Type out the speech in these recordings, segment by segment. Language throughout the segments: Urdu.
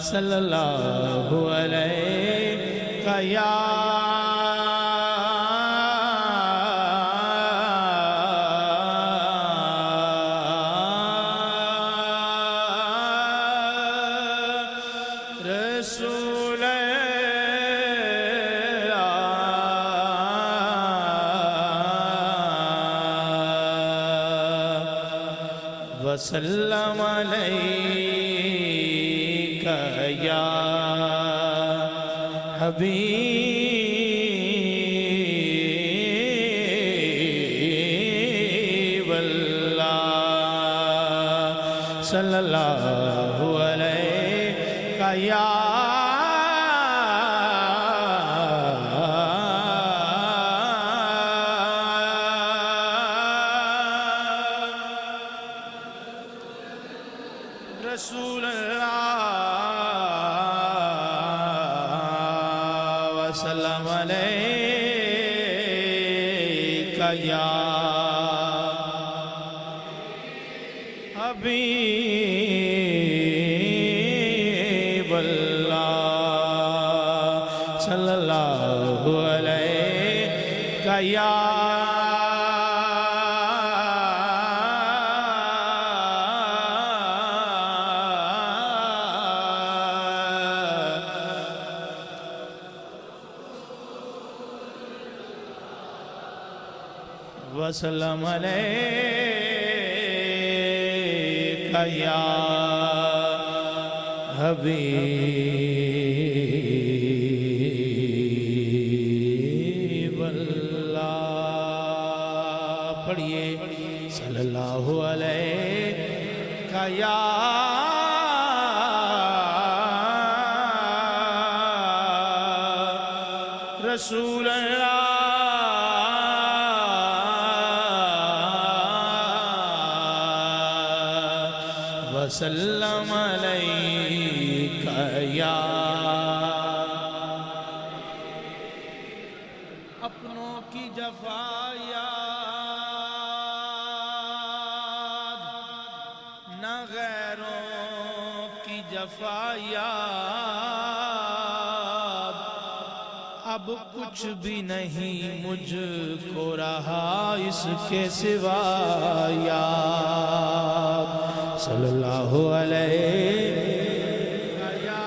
صلی اللہ علیہ یا رسول اللہ وسلم علیک یا حبیب اللہ صلی اللہ علیہ یا رسول اللہ وسلم علیک یا حبیب اللہ صلی اللہ علیہ یا وسلم علیک یا حبیب اللہ پڑھئے صلی اللہ علیہ یا رسول اللہ وسلم علیک یا اپنوں کی جفا یاد نہ غیروں کی جفا یاد اب کچھ بھی نہیں مجھ کو رہا اس کے سوا یاد صلی اللہ علیہ یا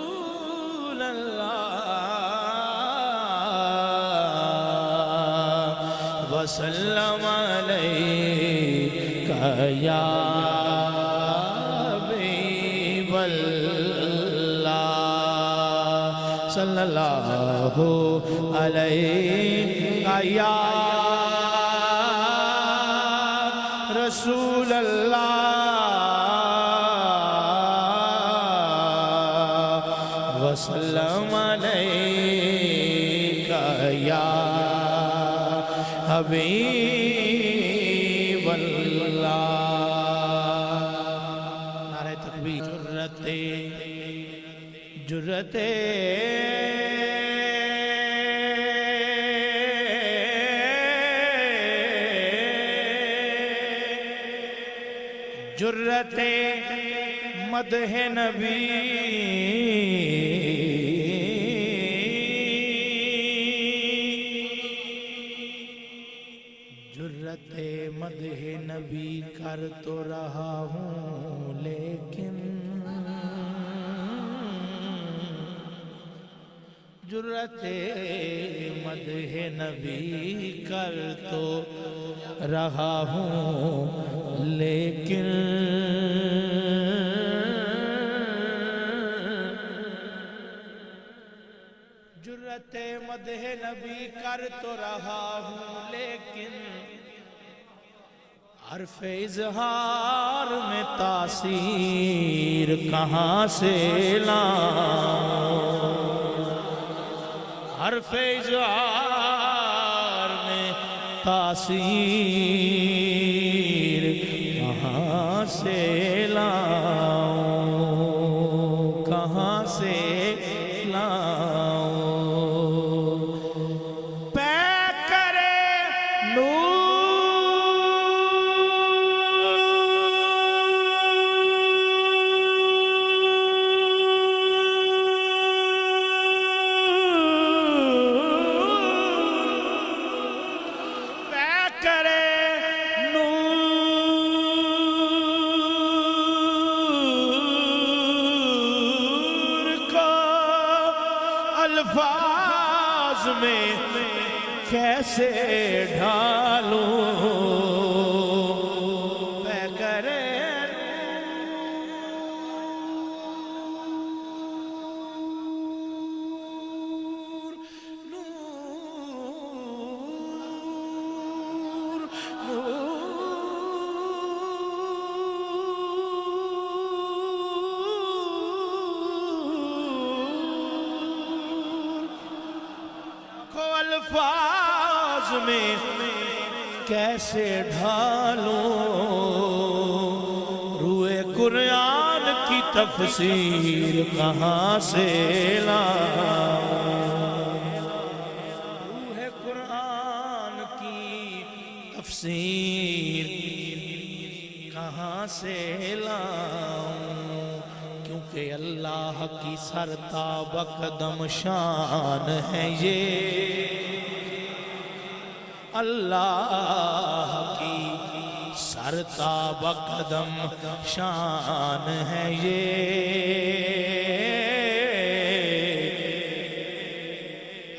رسول اللہ وسلم علیک یا صلی اللہ علیہ یا رسول اللہ وسلم علیک یا حبیب اللہ نعرہ تکبیر جرت جرت مدح نبی جرت مدح نبی کر تو رہا ہوں لیکن جرت مدح نبی کر تو رہا ہوں لیکن جرت مدح نبی کر تو رہا ہوں لیکن حرف اظہار میں تاثیر کہاں سے لاؤں حرف اظہار میں تاثیر کہاں سے لاؤں کہاں سے لاؤں پے کرے الفاظ میں کیسے ڈھالوں پے کرے الفاظ میں کیسے ڈھالوں روئے قرآن کی تفسیر کہاں سے لاؤں روئے قرآن کی تفسیر کہاں سے لاؤں کیونکہ اللہ کی سرتاب قدم شان ہے یہ اللہ کی سرتاب قدم شان ہے یہ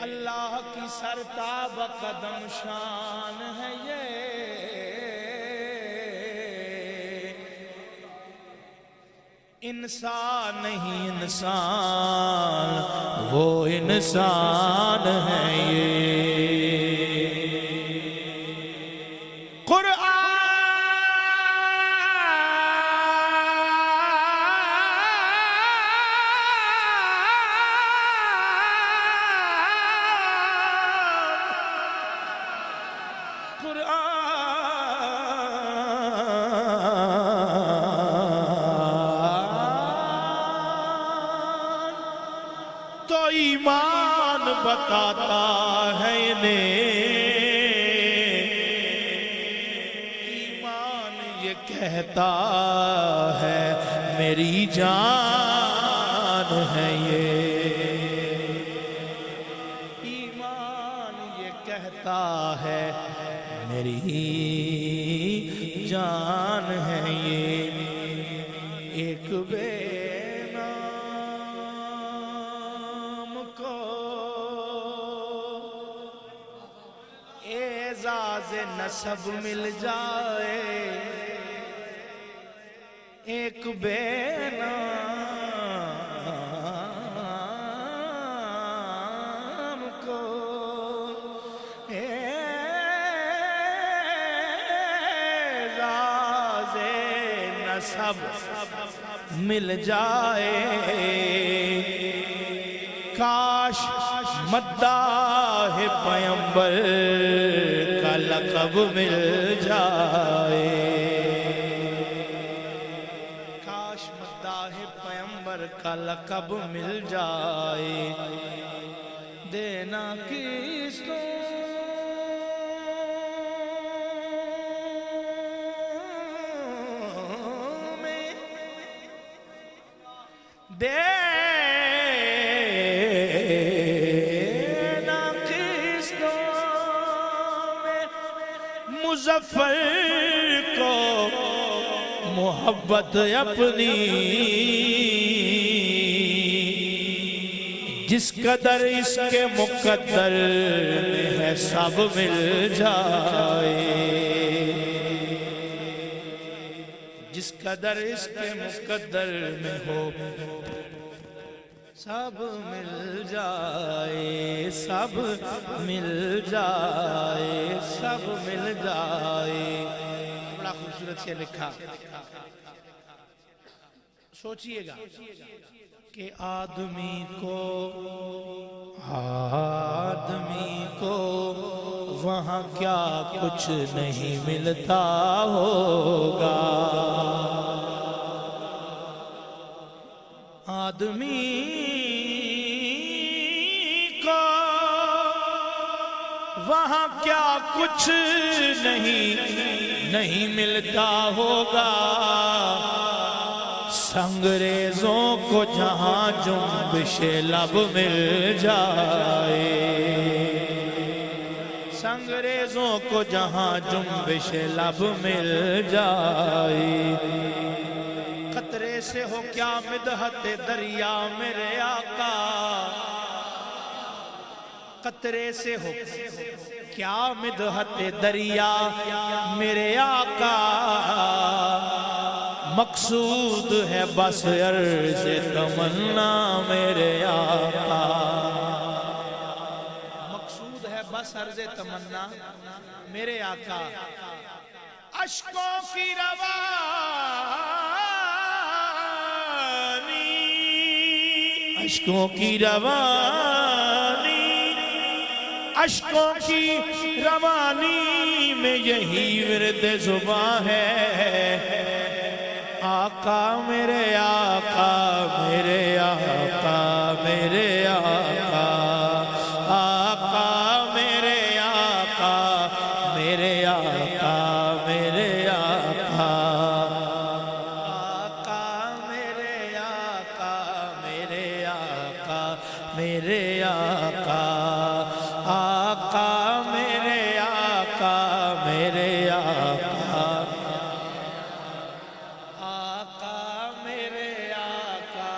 اللہ کی سرتاب قدم شان ہے یہ انسان نہیں انسان وہ انسان ہے یہ تو ایمان بتاتا ہے انہیں ایمان یہ کہتا ہے میری جان ہے یہ ایمان یہ کہتا ہے میری جان ہے یہ ایک بے اعزاز نسب مل جائے ایک بے نام کو اعزاز نسب مل جائے کاش مداح پیمبر کا لقب مل جائے کاش مداح پیمبر کا لقب مل جائے دینا کس کو میں مظفر کو محبت اپنی جس قدر اس کے مقدر میں ہے سب مل جائے جس قدر اس کے مقدر میں ہو سب مل جائے سب مل جائے سب مل جائے بڑا خوبصورت سے لکھا سوچئے گا کہ آدمی کو وہاں کیا کچھ نہیں ملتا ہوگا آدمی وہاں کیا کچھ نہیں ملتا ہوگا، سنگریزوں کو جہاں جنبش لب مل جائے، سنگریزوں کو جہاں جنبش لب مل جائے۔ قطرے سے ہو کیا مدحت دریا میرے آقا، قطرے سے ہو کیا مدحت دریا میرے آقا، مقصود ہے بس عرض تمنا میرے آقا، مقصود ہے بس عرض تمنا میرے آقا۔ اشکوں کی روانی، اشکوں کی روانی، اشکوں کی روانی میں یہی ورد زباں ہے، آقا میرے آقا میرے آقا میرے آقا، آقا میرے آقا میرے آقا میرے آقا، آقا میرے آقا میرے آقا میرے آقا، آقا میرے آقا میرے آقا، آقا میرے آقا۔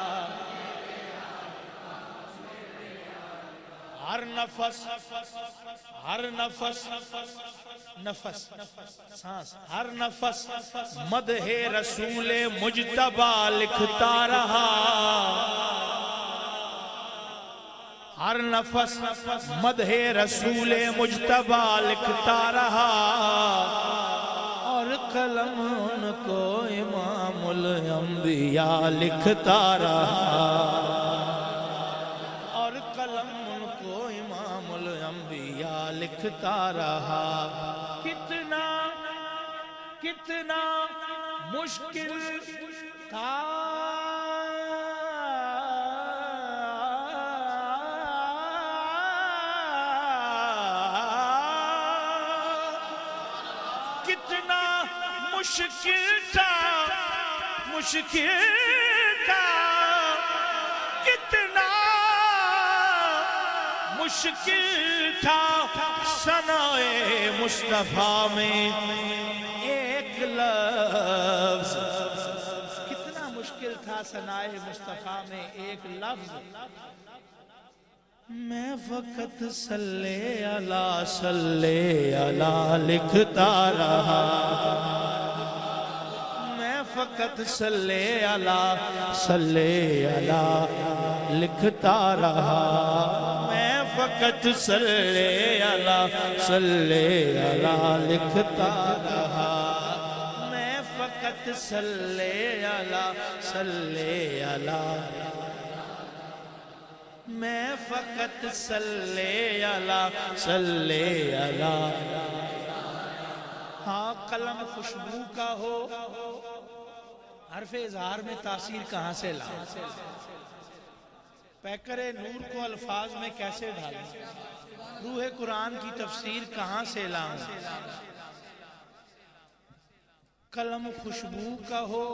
ہر نفس ہر نفس نفس سانس ہر نفس مدح رسول مجتبی لکھتا رہا، ہر نفس مدح رسول مجتبی لکھتا رہا، اور قلم ان کو امام الانبیاء لکھتا رہا، اور قلم ان کو امام الانبیاء لکھتا رہا۔ کتنا کتنا مشکل تھا کتنا مشکل تھا، مشکل تھا، کتنا مشکل تھا ثنائے مصطفیٰ میں ایک لفظ، کتنا مشکل تھا ثنائے مصطفیٰ میں ایک لفظ، میں فقط صلی اللہ لکھتا رہا، میں فقط صلی اللہ لکھتا رہا، میں فقط صلی اللہ لکھتا رہا، میں فقط صلی اللہ میں فقط صلی اللہ۔ ہاں قلم خوشبو کا ہو، حرف اظہار میں تاثیر کہاں سے لاؤں، پیکر نور کو الفاظ میں کیسے ڈھالوں، روح قرآن کی تفسیر کہاں سے لاؤں، قلم خوشبو کا ہو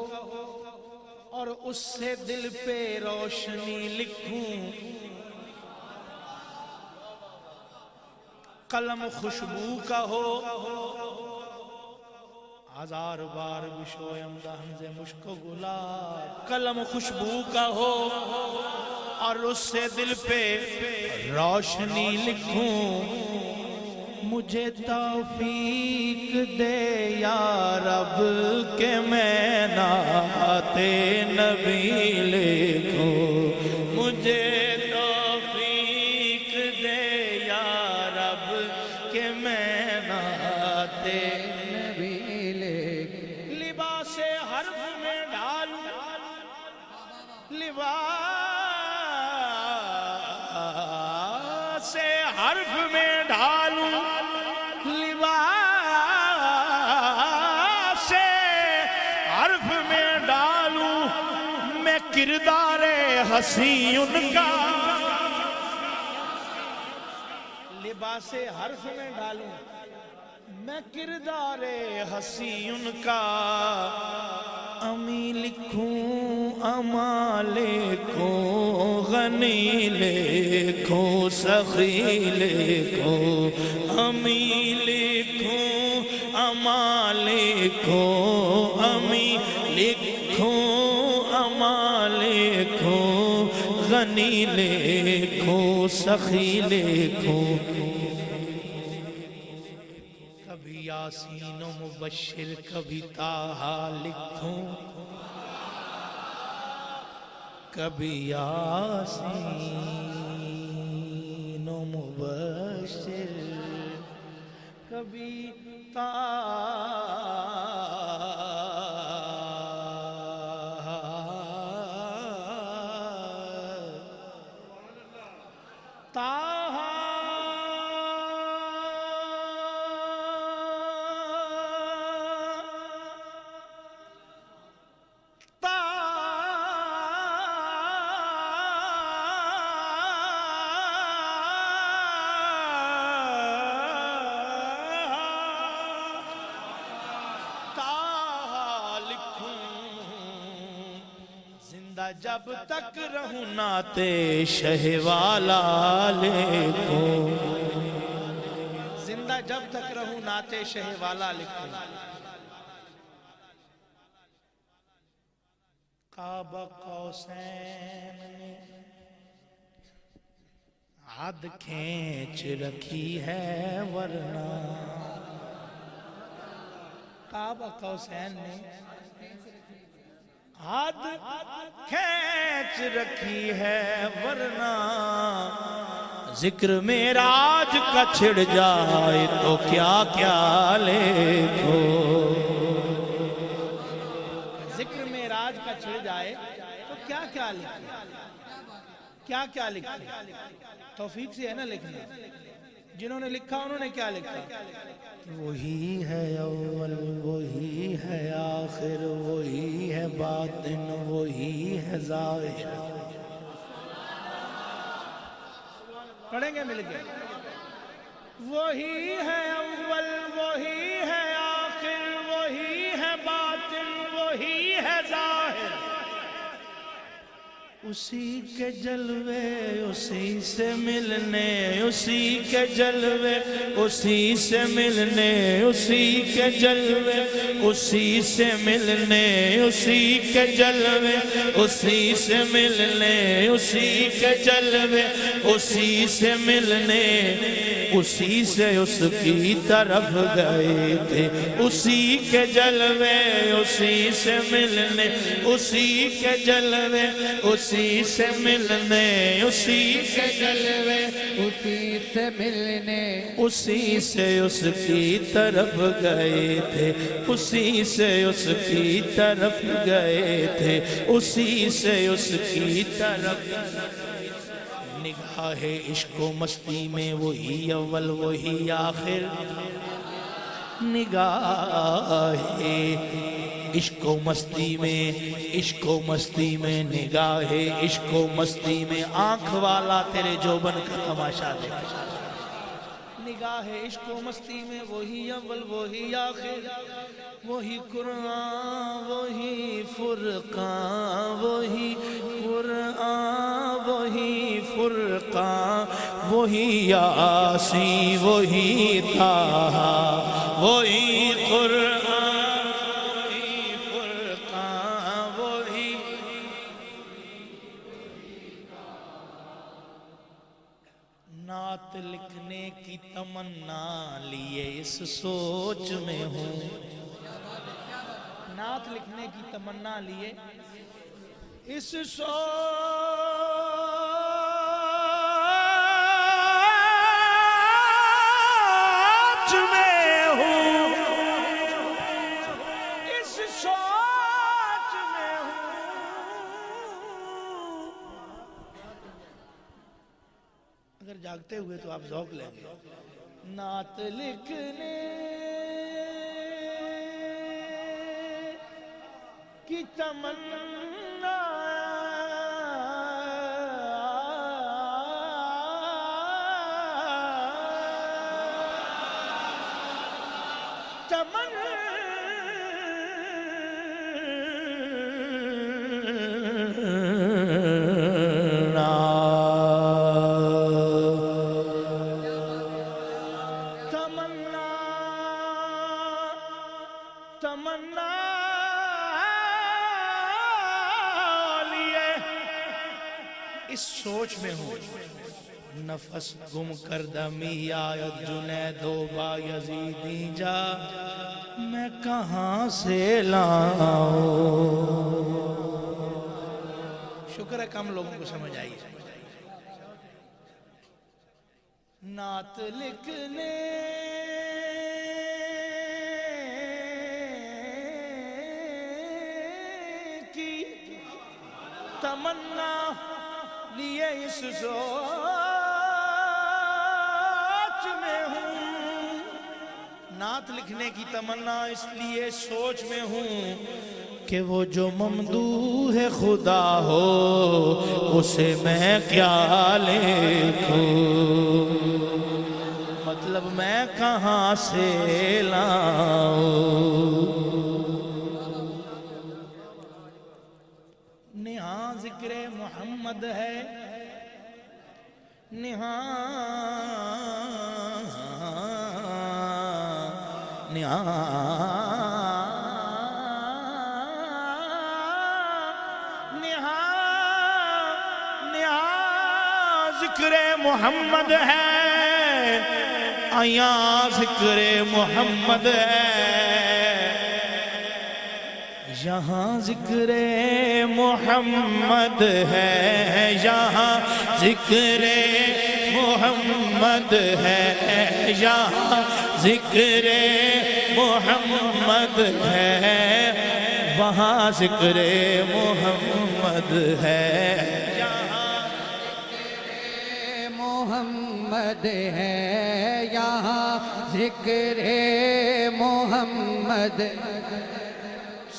اور اس سے دل پہ روشنی لکھوں، قلم خوشبو کا ہو، ہزار بار بشویم دہن سے مشک و گلاب، قلم خوشبو کا ہو اور اس سے دل پہ روشنی لکھوں، مجھے توفیق دے یا رب کہ میں نعت نبی لکھوں، مجھے توفیق دے یا رب کہ میں نعت نبی لکھوں، لباس حرف میں ڈالوں، لباس حرف میں ڈالوں، لباس حرف میں ڈالوں، میں کردار حسین کا، لباس حرف میں ڈالوں میں کردار ہنسی ان کا، امی لکھوں اما لکھوں غنی لکھوں سخی لکھوں، امی لکھوں اما لکھوں، امی لکھوں اما لکھوں غنی لکھوں سخی لکھوں، کبھی یاسین و مبشر کبھی طٰہٰ لکھوں، کبھی یاسین و مبشر کبھی جب تک رہوں نعت شہ والا لکھوں، زندہ جب تک رہوں نعت شہ والا لکھوں، قاب قوسین نے حد کھینچ رکھی ہے ورنہ، قاب قوسین نے حد کھینچ رکھی ہے ورنہ، ذکر معراج کا چھڑ جائے تو کیا کیا لکھو، ذکر معراج کا چھڑ جائے تو کیا کیا لکھو، کیا کیا لکھو، توفیق سے ہے نا لکھنا، جنہوں نے لکھا انہوں نے کیا لکھا، وہی ہے اول وہی ہے آخر وہی ہے باطن وہی ہے ظاہر، پڑھیں گے مل کے، وہی ہے اول وہی ہے آخر وہی ہے باطن وہی ہے ظاہر، اسی کے جلوے اسی سے ملنے اسی کے جلوے اسی سے ملنے اسی کے جلوے اسی سے ملنے اسی کے جلوے اسی سے ملنے اسی کے جلوے اسی سے ملنے، اسی سے اس کی طرف گئے تھے، اسی کے جلوے اسی سے ملنے اسی کے جلوے اسی سے ملنے اسی کے جلوے اسی سے ملنے، اسی سے اس کی طرف گئے تھے، اسی سے اس کی طرف گئے تھے، اسی سے اس کی طرف، نگاہ عشق و مستی میں وہی اول وہی آخر، نگاہ عشق و مستی میں عشق و مستی میں نگاہ عشق و مستی میں آنکھ والا تیرے جوبن کا تماشا دیکھ، نگاہ عشق و مستی میں وہی اول وہی آخر، وہی قرآن وہی فرقان وہی قرآن وہی فرقان وہی یاسین وہی طٰہٰ وہی قرآن وہی فرقان وہی، نعت لکھنے کی تمنا لیے اس سوچ میں ہوں، نعت لکھنے کی تمنا لیے اس سوچ میں ہوں، اس سوچ میں ہوں، اگر جاگتے ہوئے تو آپ ذوق لیں گے، نعت لکھنے کی تمنا تمنا لیے اس سوچ میں ہوں نفس گم کردہ میاں جنید و بایزیدی جا میں کہاں سے لاؤں شکر ہے کم لوگوں کو سمجھ آئی نعت لکھنے کی تمنا لیے اس سوچ میں ہوں نعت لکھنے کی تمنا اس لیے سوچ میں ہوں کہ وہ جو ممدوح خدا ہو اسے میں کیا لکھوں مطلب میں کہاں سے لاؤں نہاں ذکر محمد ہے نہاں ذکر محمد ہے آیاں ذکر محمد ہے یہاں ذکر محمد ہے یہاں ذکر محمد ہے یہاں ذکر محمد ہے وہاں ذکر محمد ہے محمد ہے یہاں ذکر محمد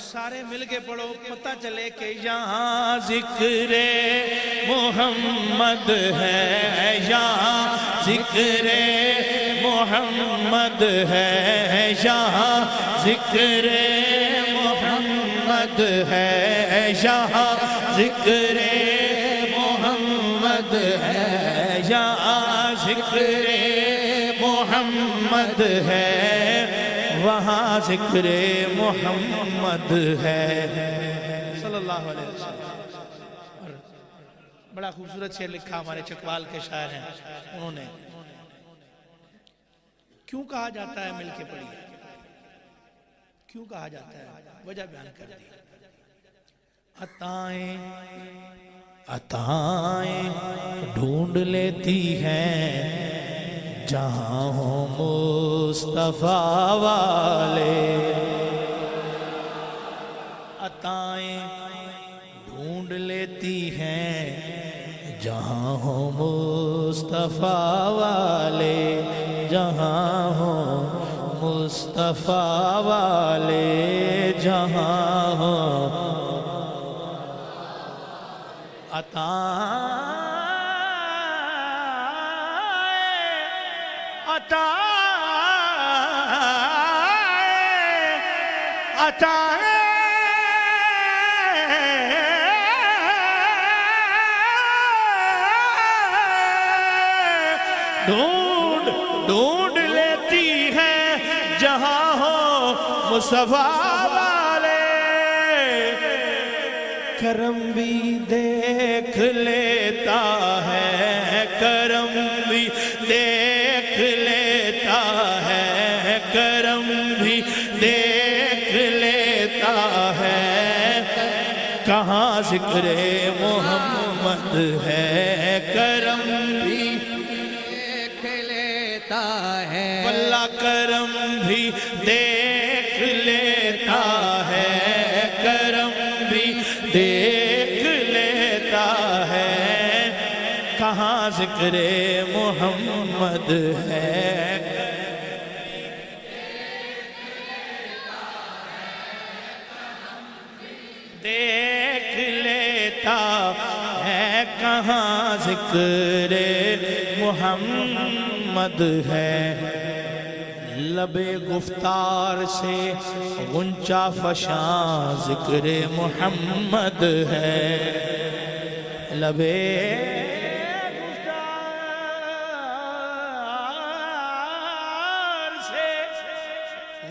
سارے مل کے پڑھو پتہ چلے کہ یہاں ذکر محمد ہے یہاں ذکر محمد ہے یہاں ذکر محمد ہے یہاں ذکر محمد ہے یہاں ذکر محمد ہے وہاں ذکر محمد ہے صلی اللہ علیہ وسلم بڑا خوبصورت شعر لکھا ہمارے چکوال کے شاعر ہیں انہوں نے کیوں کہا جاتا ہے مل کے پڑھیے کیوں کہا جاتا ہے وجہ بیان کر دی عطائیں ڈھونڈ لیتی ہیں جہاں ہوں مصطفیٰ والے عطائیں ڈھونڈ لیتی ہیں جہاں ہوں مصطفیٰ والے جہاں ہوں مصطفیٰ والے جہاں ہوں ڈھونڈ لیتی ہے جہاں ہو مصطفیٰ والے کرم بھی دیکھ لیتا ہے کرم بھی دیکھ لیتا ہے کرم بھی دیکھ لیتا ہے کہاں ذکر محمد ہے کرم بھی دیکھ لیتا ہے واللہ کرم بھی دیکھ لیتا ہے کرم بھی دیکھ لیتا ہے کہاں ذکر محمد ہے دیکھ لیتا ہے کہاں ذکر محمد ہے لب گفتار سے غنچہ فشاں ذکر محمد ہے لب گفتار سے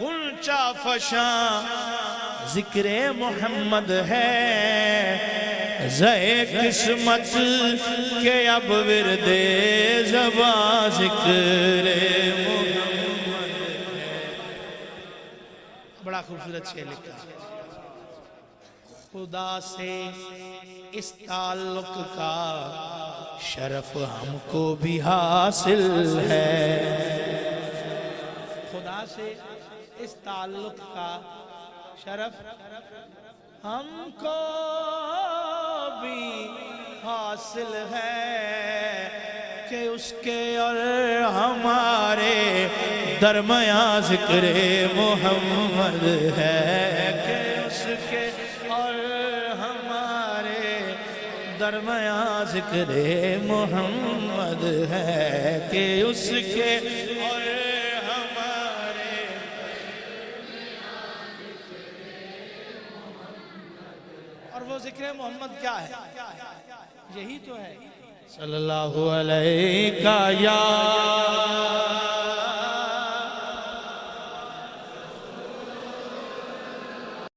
غنچہ فشاں ذکر محمد ہے زے قسمت کے اب ورد زباں ذکر محمد ہے بڑا خوبصورت شعر لکھا خدا سے اس تعلق کا شرف ہم کو بھی حاصل ہے خدا سے اس تعلق کا شرف ہم کو بھی حاصل ہے کہ اس کے اور ہمارے درمیان ذکر محمد ہے کہ اس کے اور ہمارے درمیان ذکر محمد ہے کہ اس کے اور وہ ذکر محمد کیا ہے یہی تو ہے صلی اللہ علیہ یا